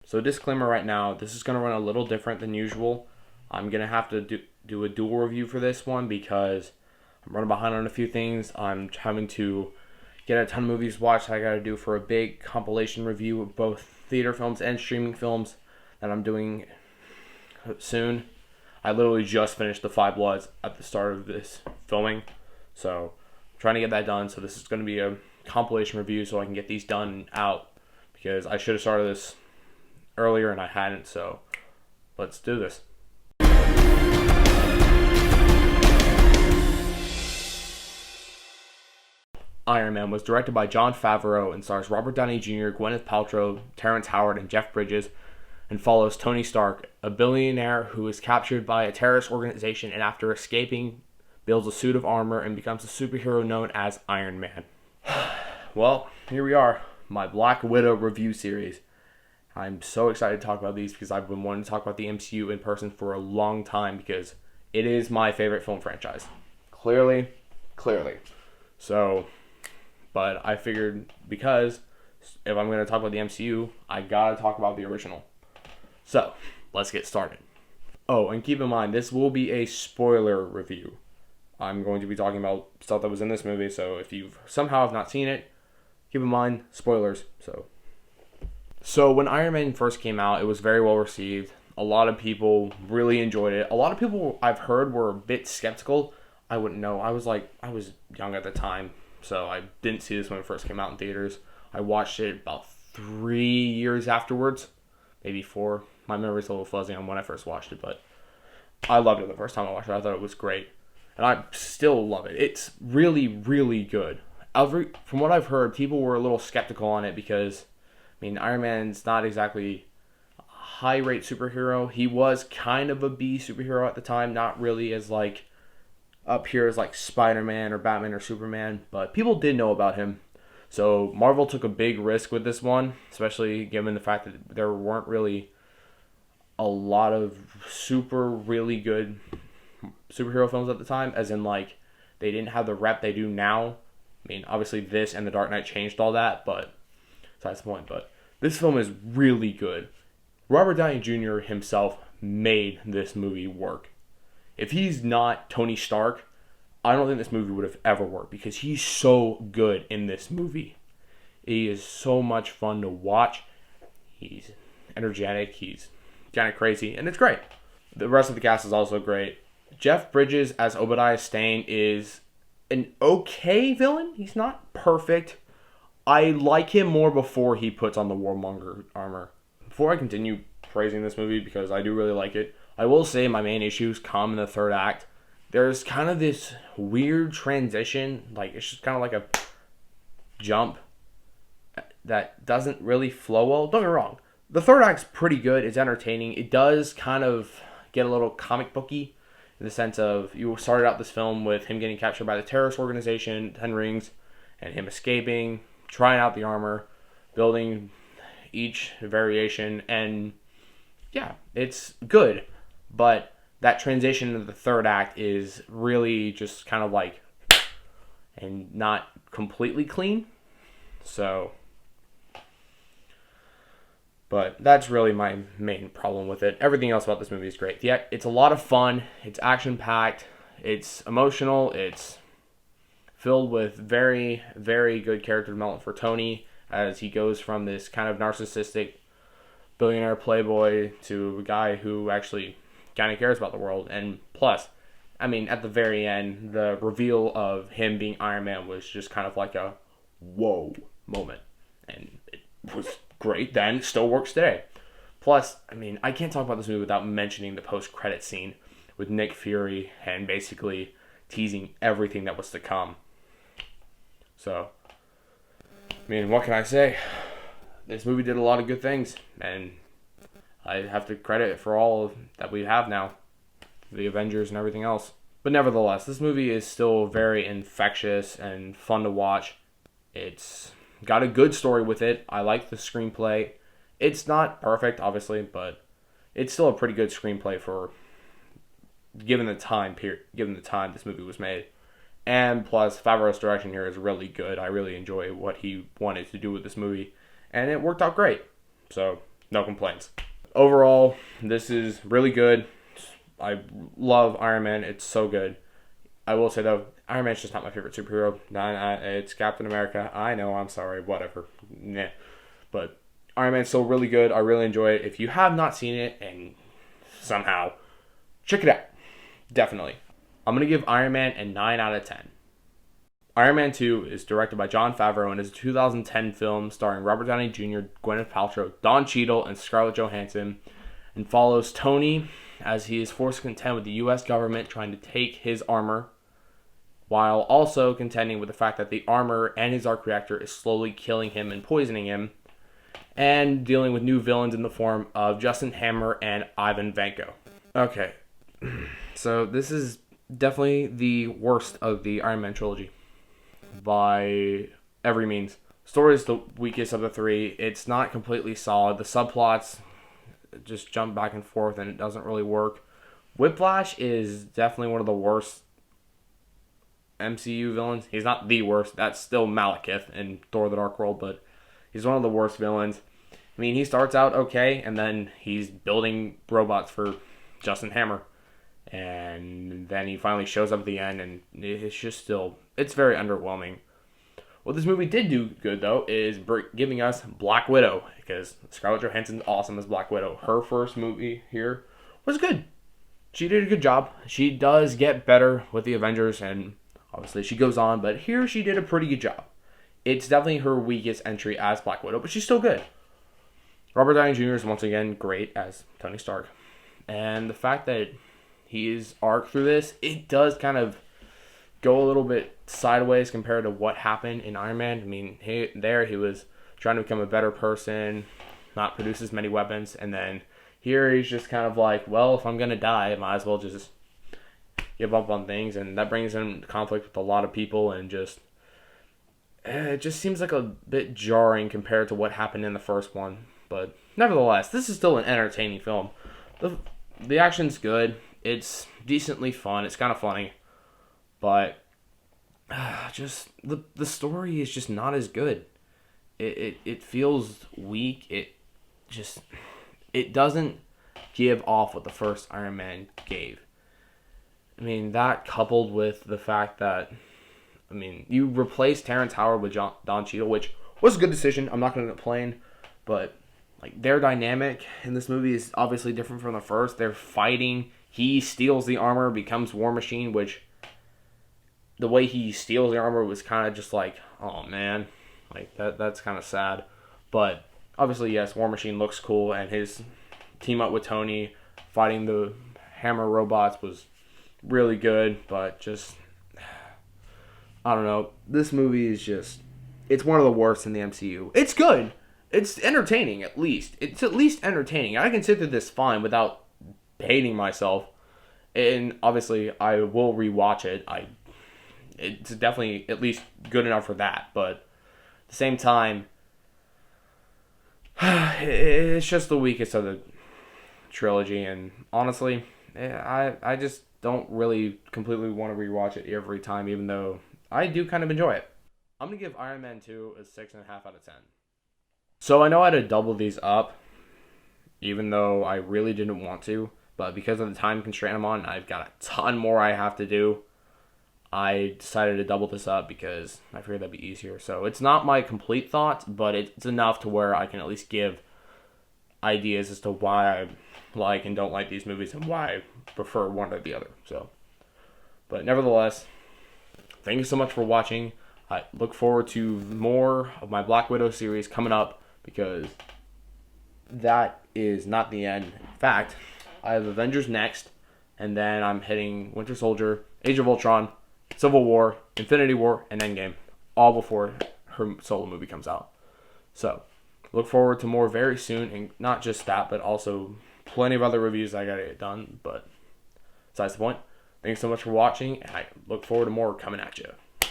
So disclaimer right now, this is going to run a little different than usual. I'm going to have to do a dual review for this one because I'm running behind on a few things. I'm having to get a ton of movies watched I got to do for a big compilation review of both theater films and streaming films that I'm doing soon. I literally just finished The Five Bloods at the start of this filming, so I'm trying to get that done. So this is going to be a compilation review so I can get these done out because I should have started this earlier and I hadn't, so let's do this. Iron Man was directed by Jon Favreau and stars Robert Downey Jr., Gwyneth Paltrow, Terrence Howard, and Jeff Bridges, and follows Tony Stark, a billionaire who is captured by a terrorist organization and after escaping, builds a suit of armor and becomes a superhero known as Iron Man. Well, here we are, my Black Widow review series. I'm so excited to talk about these because I've been wanting to talk about the MCU in person for a long time because it is my favorite film franchise. Clearly. So, but I figured because if I'm going to talk about the MCU, I gotta talk about the original. So, let's get started. Oh, and keep in mind, this will be a spoiler review. I'm going to be talking about stuff that was in this movie, so if you somehow have not seen it, keep in mind, spoilers. So when Iron Man first came out, it was very well received. A lot of people really enjoyed it. A lot of people I've heard were a bit skeptical. I wouldn't know. I was young at the time, so I didn't see this when it first came out in theaters. I watched it about 3 years afterwards, maybe 4. My memory's a little fuzzy on when I first watched it, but I loved it the first time I watched it. I thought it was great, and I still love it. It's really, really good. From what I've heard, people were a little skeptical on it because, Iron Man's not exactly a high-rate superhero. He was kind of a B superhero at the time, not really as up here as Spider-Man or Batman or Superman, but people did know about him. So Marvel took a big risk with this one, especially given the fact that there weren't really a lot of really good superhero films at the time, as in they didn't have the rep they do now. Obviously this and The Dark Knight changed all that, but besides the point. But this film is really good. Robert Downey Jr. himself made this movie work. If he's not Tony Stark, I don't think this movie would have ever worked because he's so good in this movie. He is so much fun to watch. He's energetic. He's kind of crazy, and it's great. The rest of the cast is also great. Jeff Bridges as Obadiah Stane is an okay villain. He's not perfect. I like him more before he puts on the Warmonger armor. Before I continue praising this movie, because I do really like it, I will say my main issues come in the third act. There's kind of this weird transition. It's just kind of like a jump that doesn't really flow well. Don't get me wrong. The third act's pretty good. It's entertaining. It does kind of get a little comic booky in the sense of you started out this film with him getting captured by the terrorist organization, Ten Rings, and him escaping, trying out the armor, building each variation, and yeah, it's good. But that transition into the third act is really just kind of and not completely clean. So, but that's really my main problem with it. Everything else about this movie is great. Yeah, it's a lot of fun. It's action-packed. It's emotional. It's filled with very, very good character development for Tony as he goes from this kind of narcissistic billionaire playboy to a guy who actually kind of cares about the world. And plus, at the very end, the reveal of him being Iron Man was just kind of like a whoa moment. And it was great then. It still works today. Plus, I can't talk about this movie without mentioning the post-credit scene with Nick Fury and basically teasing everything that was to come. So, what can I say? This movie did a lot of good things, and I have to credit it for all that we have now, the Avengers and everything else. But nevertheless, this movie is still very infectious and fun to watch. It's got a good story with it. I like the screenplay. It's not perfect, obviously, but it's still a pretty good screenplay for given the time this movie was made. And plus, Favreau's direction here is really good. I really enjoy what he wanted to do with this movie, and it worked out great. So, No complaints. Overall, this is really good. I love Iron Man. It's so good. I will say though, Iron Man's just not my favorite superhero. It's Captain America. I know. I'm sorry. Whatever. Nah. But Iron Man's still really good. I really enjoy it. If you have not seen it and somehow, check it out. Definitely. I'm going to give Iron Man a 9 out of 10. Iron Man 2 is directed by Jon Favreau and is a 2010 film starring Robert Downey Jr., Gwyneth Paltrow, Don Cheadle, and Scarlett Johansson, and follows Tony as he is forced to contend with the U.S. government trying to take his armor, while also contending with the fact that the armor and his arc reactor is slowly killing him and poisoning him, and dealing with new villains in the form of Justin Hammer and Ivan Vanko. Okay, so this is definitely the worst of the Iron Man trilogy by every means. Story is the weakest of the three. It's not completely solid. The subplots just jump back and forth and it doesn't really work. Whiplash is definitely one of the worst MCU villains. He's not the worst. That's still Malekith in Thor the Dark World, but he's one of the worst villains. I mean, he starts out okay, and then he's building robots for Justin Hammer. And then he finally shows up at the end, and it's just still, it's very underwhelming. What this movie did do good, though, is giving us Black Widow, because Scarlett Johansson's awesome as Black Widow. Her first movie here was good. She did a good job. She does get better with the Avengers, and obviously she goes on, but here she did a pretty good job. It's definitely her weakest entry as Black Widow, but she's still good. Robert Downey Jr. is once again great as Tony Stark. And the fact that his arc through this, it does kind of go a little bit sideways compared to what happened in Iron Man. I mean, he was trying to become a better person, not produce as many weapons, and then here he's just kind of like, well, if I'm going to die, I might as well just give up on things, and that brings him conflict with a lot of people, and it just seems like a bit jarring compared to what happened in the first one. But nevertheless, this is still an entertaining film. The action's good. It's decently fun. It's kind of funny. But just the story is just not as good. It feels weak. It doesn't give off what the first Iron Man gave. I mean, that coupled with the fact that, I mean, you replaced Terrence Howard with Don Cheadle, which was a good decision. I'm not going to complain. But like, their dynamic in this movie is obviously different from the first. They're fighting. He steals the armor, becomes War Machine, which the way he steals the armor was kind of just like, oh man, like that's kind of sad. But obviously, yes, War Machine looks cool, and his team up with Tony fighting the Hammer robots was really good. But just, I don't know. This movie is just, it's one of the worst in the MCU. It's good. It's entertaining, at least. It's at least entertaining. I can sit through this fine without hating myself. And obviously, I will rewatch it. It's definitely at least good enough for that. But at the same time, it's just the weakest of the trilogy. And honestly, I just don't really completely want to rewatch it every time, even though I do kind of enjoy it. I'm going to give Iron Man 2 a 6.5 out of 10. So I know I had to double these up, even though I really didn't want to. But because of the time constraint I'm on, I've got a ton more I have to do. I decided to double this up because I figured that'd be easier. So it's not my complete thoughts, but it's enough to where I can at least give ideas as to why I like and don't like these movies and why I prefer one or the other. But nevertheless, thank you so much for watching. I look forward to more of my Black Widow series coming up, because that is not the end. In fact, I have Avengers next, and then I'm hitting Winter Soldier, Age of Ultron, Civil War, Infinity War, and Endgame, all before her solo movie comes out. So, look forward to more very soon, and not just that, but also plenty of other reviews I gotta get done. But besides the point, thanks so much for watching, and I look forward to more coming at you.